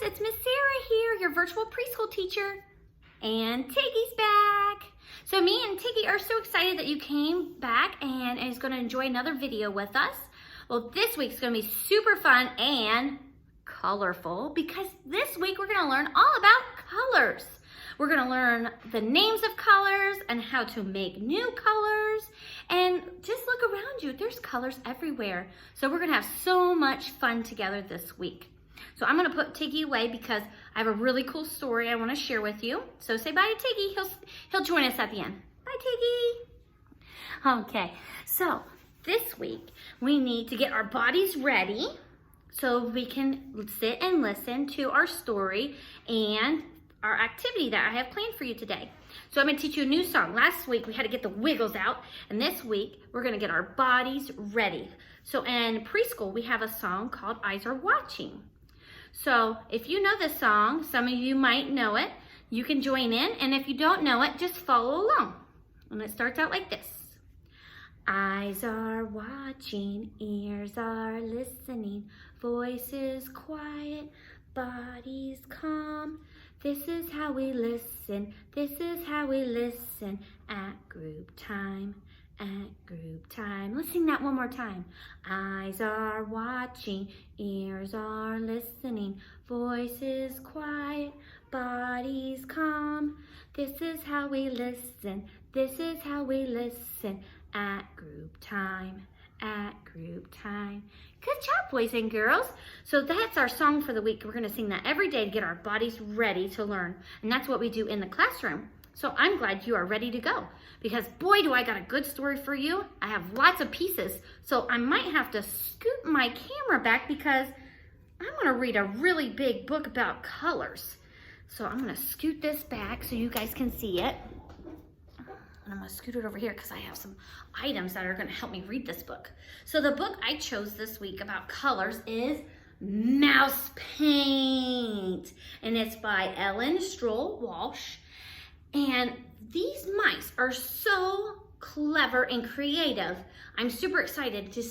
it's Miss Sarah here, your virtual preschool teacher. And Tiggy's back. So me and Tiggy are so excited that you came back and is going to enjoy another video with us. Well, this week's going to be super fun and colorful because this week we're going to learn all about colors. We're going to learn the names of colors and how to make new colors. And just look around you, there's colors everywhere. So we're going to have so much fun together this week. So I'm going to put Tiggy away because I have a really cool story I want to share with you. So say bye to Tiggy. He'll join us at the end. Bye, Tiggy. Okay, so this week we need to get our bodies ready so we can sit and listen to our story and our activity that I have planned for you today. So I'm going to teach you a new song. Last week we had to get the wiggles out, and this week we're going to get our bodies ready. So in preschool we have a song called Eyes Are Watching. So if you know this song, some of you might know it, you can join in, and if you don't know it, just follow along. And it starts out like this. Eyes are watching, ears are listening, voices quiet, bodies calm. This is how we listen, this is how we listen at group time, at group time. Let's sing that one more time. Eyes are watching, ears are listening, voices quiet, bodies calm. This is how we listen, this is how we listen at group time, at group time. Good job, boys and girls. So that's our song for the week. We're going to sing that every day to get our bodies ready to learn. And that's what we do in the classroom. So I'm glad you are ready to go because boy, do I got a good story for you. I have lots of pieces. So I might have to scoot my camera back because I'm going to read a really big book about colors. So I'm going to scoot this back so you guys can see it. And I'm going to scoot it over here because I have some items that are going to help me read this book. So the book I chose this week about colors is Mouse Paint. And it's by Ellen Stroll Walsh. And these mice are so clever and creative. I'm super excited to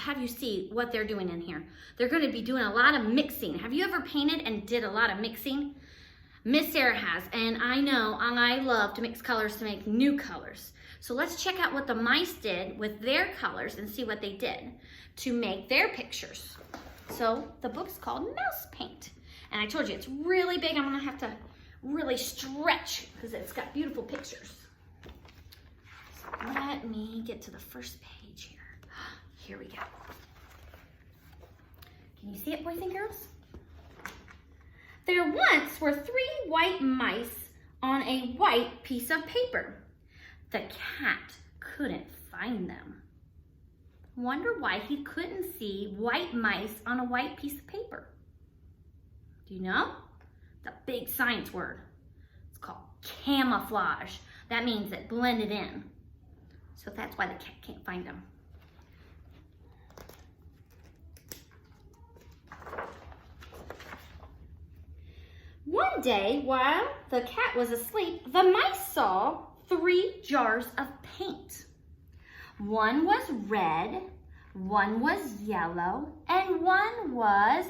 have you see what they're doing in here. They're going to be doing a lot of mixing. Have you ever painted and did a lot of mixing? Miss Sarah has, and I know I love to mix colors to make new colors. So let's check out what the mice did with their colors and see what they did to make their pictures. So the book's called Mouse Paint. And I told you it's really big. I'm gonna have to really stretch because it's got beautiful pictures. So let me get to the first page here. Here we go. Can you see it, boys and girls? There once were 3 white mice on a white piece of paper. The cat couldn't find them. Wonder why he couldn't see white mice on a white piece of paper. Do you know? The big science word. It's called camouflage. That means it blended in. So that's why the cat can't find them. One day, while the cat was asleep, the mice saw 3 jars of paint. One was red, one was yellow, and one was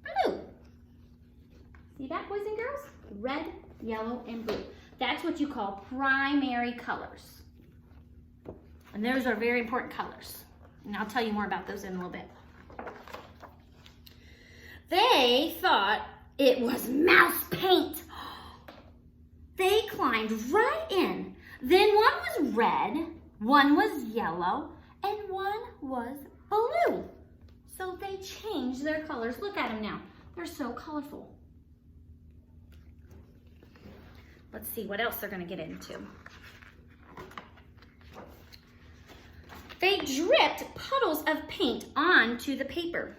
blue. See that, boys and girls? Red, yellow, and blue. That's what you call primary colors. And those are very important colors. And I'll tell you more about those in a little bit. They thought it was mouse paint. They climbed right in. Then one was red, one was yellow, and one was blue. So they changed their colors. Look at them now. They're so colorful. Let's see what else they're going to get into. They dripped puddles of paint onto the paper.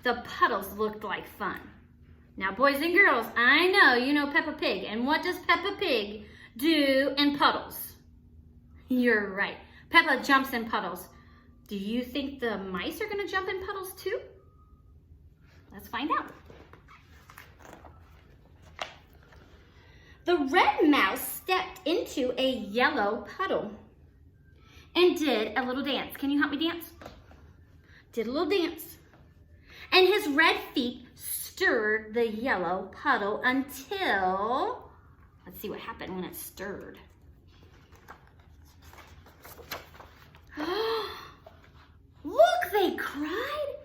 The puddles looked like fun. Now, boys and girls, I know you know Peppa Pig. And what does Peppa Pig do in puddles? You're right. Peppa jumps in puddles. Do you think the mice are going to jump in puddles too? Let's find out. The red mouse stepped into a yellow puddle and did a little dance. Can you help me dance? Did a little dance. And his red feet stirred the yellow puddle until, let's see what happened when it stirred. Look, they cried.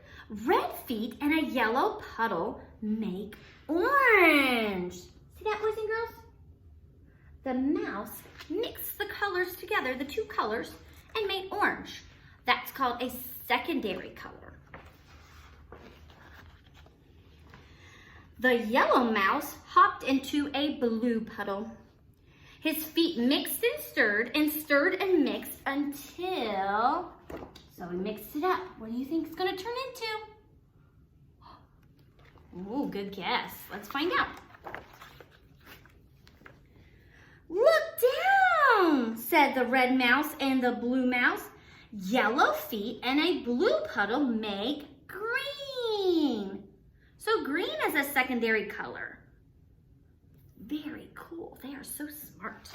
Red feet and a yellow puddle make orange. See that, boys and girls? The mouse mixed the colors together, the two colors, and made orange. That's called a secondary color. The yellow mouse hopped into a blue puddle. His feet mixed and stirred and mixed until, so he mixed it up. What do you think it's gonna turn into? Oh, good guess. Let's find out. Look down, said the red mouse and the blue mouse. Yellow feet and a blue puddle make green. So green is a secondary color. Very cool. They are so smart.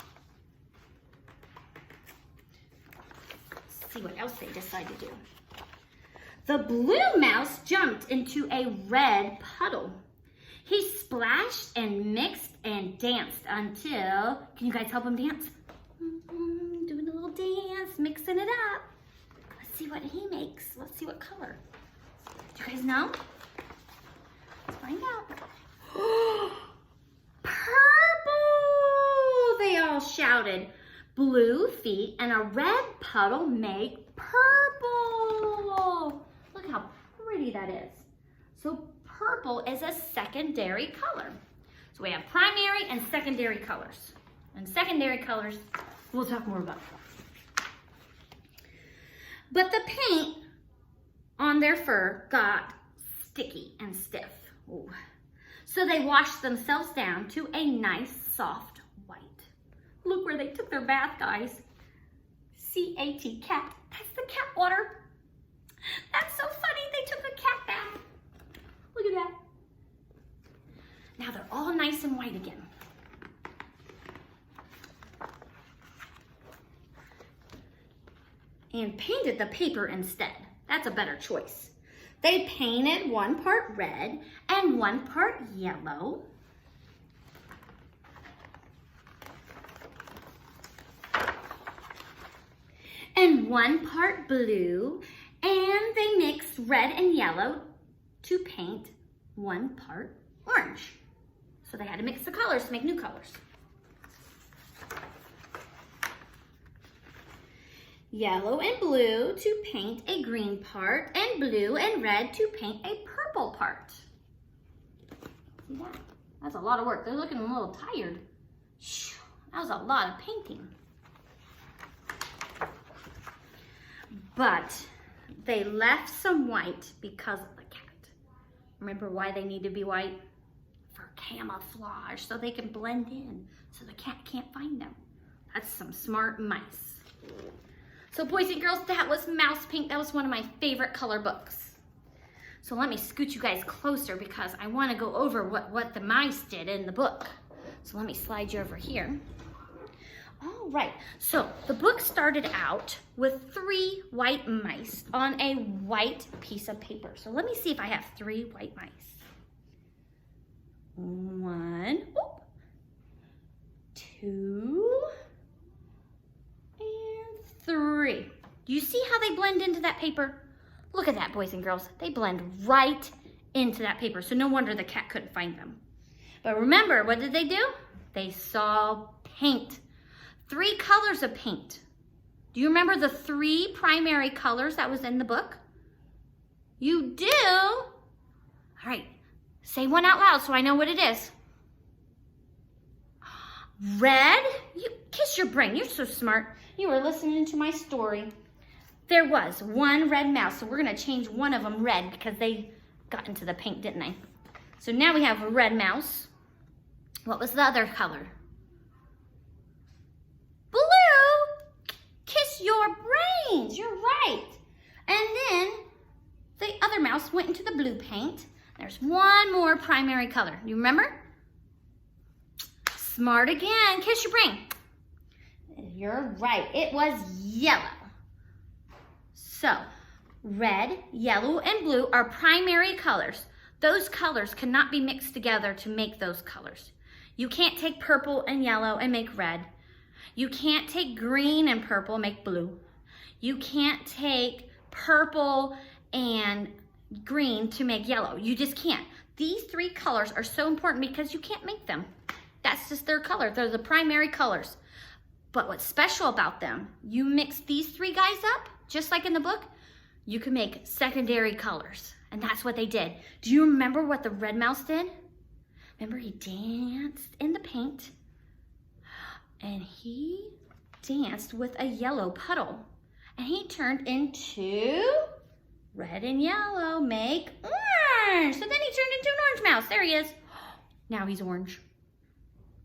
Let's see what else they decide to do. The blue mouse jumped into a red puddle. He splashed and mixed and danced until, can you guys help him dance? Doing a little dance, mixing it up. Let's see what he makes. Let's see what color. Do you guys know? Let's find out. Purple! They all shouted. Blue feet and a red puddle make purple. Look how pretty that is. So purple is a secondary color. So we have primary and secondary colors. And secondary colors, we'll talk more about. But the paint on their fur got sticky and stiff. Ooh. So they washed themselves down to a nice soft white. Look where they took their bath, guys. C-A-T, cat. That's the cat water. That's so funny. They took a cat bath. Look at that. Now they're all nice and white again. And painted the paper instead. That's a better choice. They painted one part red and one part yellow. And one part blue, and they mixed red and yellow to paint one part orange. So they had to mix the colors to make new colors. Yellow and blue to paint a green part, and blue and red to paint a purple part. See that? That's a lot of work. They're looking a little tired. That was a lot of painting. But they left some white because of the cat. Remember why they need to be white? For camouflage, so they can blend in, so the cat can't find them. That's some smart mice. So boys and girls, that was Mouse Pink. That was one of my favorite color books. So let me scoot you guys closer because I want to go over what the mice did in the book. So let me slide you over here. All right, so the book started out with 3 white mice on a white piece of paper. So let me see if I have 3 white mice. 1, 2, and 3. Do you see how they blend into that paper? Look at that, boys and girls. They blend right into that paper, so no wonder the cat couldn't find them. But remember, what did they do? They saw paint. 3 colors of paint. Do you remember the 3 primary colors that was in the book? You do? All right, say one out loud so I know what it is. Red? You kiss your brain, you're so smart. You were listening to my story. There was 1 red mouse, so we're gonna change one of them red because they got into the paint, didn't they? So now we have a red mouse. What was the other color? Blue? Kiss your brains, you're right. And then the other mouse went into the blue paint. There's 1 more primary color. You remember? Smart again, kiss your brain. You're right, it was yellow. So, red, yellow, and blue are primary colors. Those colors cannot be mixed together to make those colors. You can't take purple and yellow and make red. You can't take green and purple and make blue. You can't take purple and green to make yellow. You just can't. These three colors are so important because you can't make them. That's just their color. They're the primary colors. But what's special about them, you mix these three guys up, just like in the book, you can make secondary colors. And that's what they did. Do you remember what the red mouse did? Remember, he danced in the paint and he danced with a yellow puddle. And he turned into red and yellow, make orange. So then he turned into an orange mouse. There he is. Now he's orange.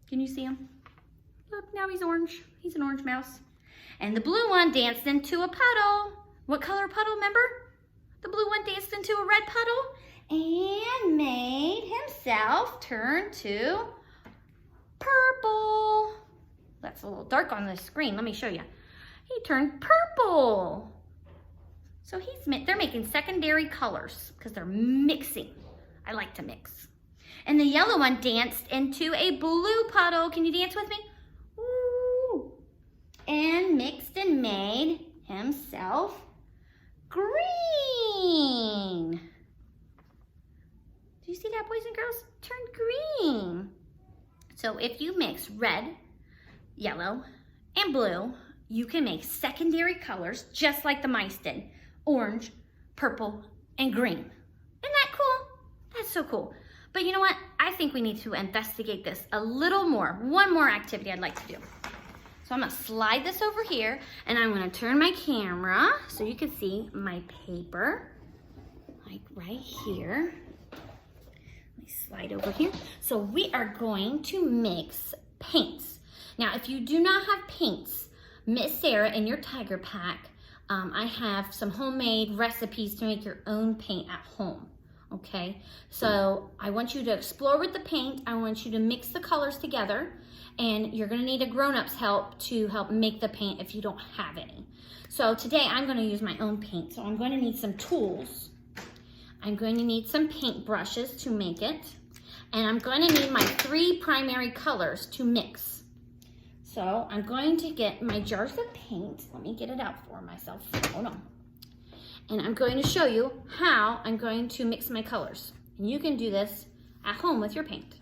Can you see him? Look, now he's orange. He's an orange mouse. And the blue one danced into a puddle. What color puddle, remember? The blue one danced into a red puddle and made himself turn to purple. That's a little dark on the screen. Let me show you. He turned purple. So they're making secondary colors because they're mixing. I like to mix. And the yellow one danced into a blue puddle. Can you dance with me? Ooh. And mixed and made himself green. Do you see that, boys and girls? Turned green. So if you mix red, yellow, and blue, you can make secondary colors just like the mice did. Orange, purple, and green. Isn't that cool? That's so cool. But you know what? I think we need to investigate this a little more. One more activity I'd like to do. So I'm gonna slide this over here and I'm gonna turn my camera so you can see my paper, like right here. Let me slide over here. So we are going to mix paints. Now, if you do not have paints, Miss Sarah in your Tiger Pack, I have some homemade recipes to make your own paint at home, okay? So I want you to explore with the paint. I want you to mix the colors together, and you're gonna need a grown-up's help to help make the paint if you don't have any. So today I'm gonna use my own paint. So I'm going to need some tools. I'm going to need some paint brushes to make it. And I'm going to need my three primary colors to mix. So I'm going to get my jars of paint. Let me get it out for myself. Hold on. And I'm going to show you how I'm going to mix my colors. And you can do this at home with your paint.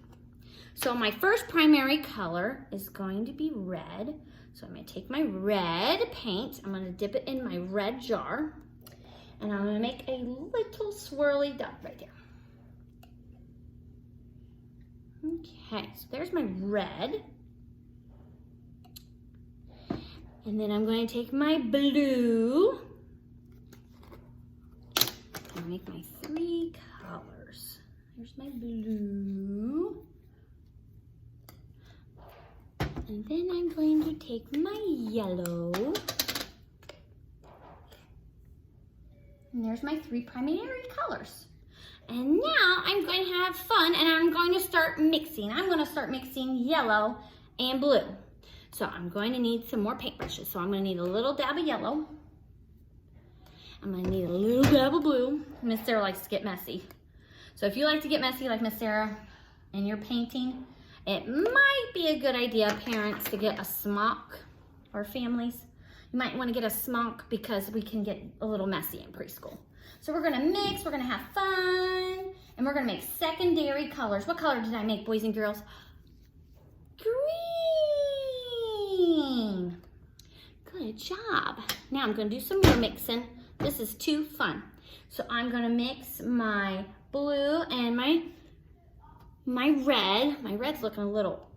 So my first primary color is going to be red. So I'm going to take my red paint. I'm going to dip it in my red jar. And I'm going to make a little swirly dot right there. Okay, so there's my red. And then I'm going to take my blue and make my three colors. Here's my blue. And then I'm going to take my yellow. And there's my three primary colors. And now I'm going to have fun and I'm going to start mixing. I'm going to start mixing yellow and blue. So I'm going to need some more paintbrushes. So I'm going to need a little dab of yellow. I'm going to need a little dab of blue. Miss Sarah likes to get messy. So if you like to get messy like Miss Sarah and you're painting, it might be a good idea, parents, to get a smock, or families. You might want to get a smock because we can get a little messy in preschool. So we're going to mix, we're going to have fun, and we're going to make secondary colors. What color did I make, boys and girls? Green. Good job. Now I'm going to do some more mixing. This is too fun. So I'm going to mix my blue and my red. My red's looking a little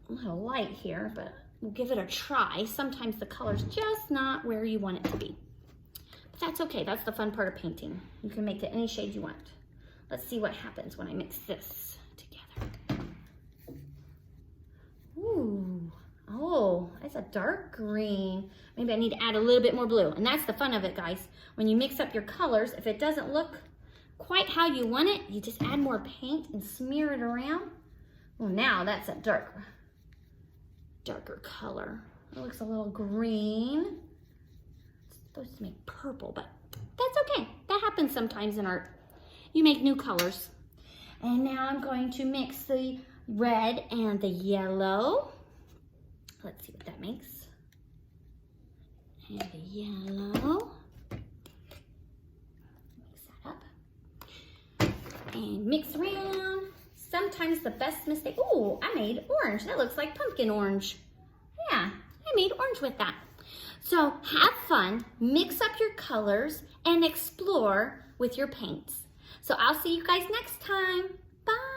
light here, but we'll give it a try. Sometimes the color's just not where you want it to be. But that's okay. That's the fun part of painting. You can make it any shade you want. Let's see what happens when I mix this together. Ooh. Oh, that's a dark green. Maybe I need to add a little bit more blue. And that's the fun of it, guys. When you mix up your colors, if it doesn't look quite how you want it, you just add more paint and smear it around. Well, now that's a darker color. It looks a little green. It's supposed to make purple, but that's okay. That happens sometimes in art. You make new colors. And now I'm going to mix the red and the yellow. Let's see what that makes. And the yellow. Mix that up. And mix around. Sometimes the best mistake, oh, I made orange. That looks like pumpkin orange. Yeah, I made orange with that. So have fun, mix up your colors, and explore with your paints. So I'll see you guys next time. Bye.